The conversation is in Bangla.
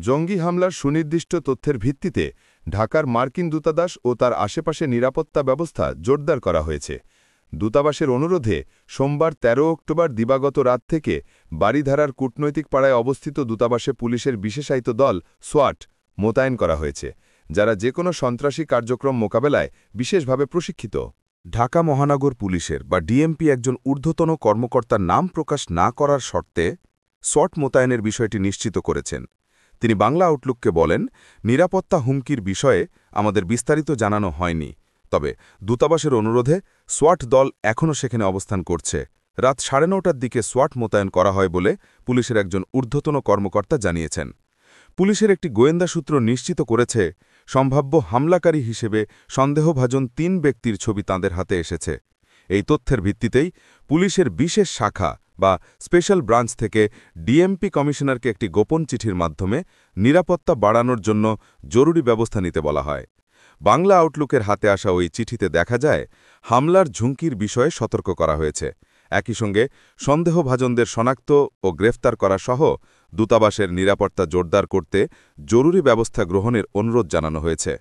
জঙ্গি হামলার সুনির্দিষ্ট তথ্যের ভিত্তিতে ঢাকার মার্কিন দূতাবাস ও তার আশেপাশে নিরাপত্তা ব্যবস্থা জোরদার করা হয়েছে। দূতাবাসের অনুরোধে সোমবার ১৩ অক্টোবর দিবাগত রাত থেকে বারিধারার কূটনৈতিক পাড়ায় অবস্থিত দূতাবাসে পুলিশের বিশেষায়িত দল সোয়াট মোতায়েন করা হয়েছে, যারা যে কোনো সন্ত্রাসী কার্যক্রম মোকাবেলায় বিশেষভাবে প্রশিক্ষিত। ঢাকা মহানগর পুলিশের বা ডিএমপি একজন ঊর্ধ্বতন কর্মকর্তার নাম প্রকাশ না করার শর্তে সোয়াট মোতায়েনের বিষয়টি নিশ্চিত করেছেন। তিনি বাংলা আউটলুককে বলেন, নিরাপত্তা হুমকির বিষয়ে আমাদের বিস্তারিত জানানো হয়নি, তবে দূতাবাসের অনুরোধে সোয়াট দল এখনও সেখানে অবস্থান করছে। রাত ৯:৩০টার দিকে সোয়াট মোতায়েন করা হয় বলে পুলিশের একজন ঊর্ধ্বতন কর্মকর্তা জানিয়েছেন। পুলিশের একটি গোয়েন্দা সূত্র নিশ্চিত করেছে, সম্ভাব্য হামলাকারী হিসেবে সন্দেহভাজন ৩ ব্যক্তির ছবি তাঁদের হাতে এসেছে। এই তথ্যের ভিত্তিতেই পুলিশের বিশেষ শাখা বা স্পেশাল ব্রাঞ্চ থেকে ডিএমপি কমিশনারকে একটি গোপন চিঠির মাধ্যমে নিরাপত্তা বাড়ানোর জন্য জরুরি ব্যবস্থা নিতে বলা হয়। বাংলা আউটলুকের হাতে আসা ওই চিঠিতে দেখা যায়, হামলার ঝুঁকির বিষয়ে সতর্ক করা হয়েছে। একই সঙ্গে সন্দেহভাজনদের শনাক্ত ও গ্রেফতার করা সহ দূতাবাসের নিরাপত্তা জোরদার করতে জরুরি ব্যবস্থা গ্রহণের অনুরোধ জানানো হয়েছে।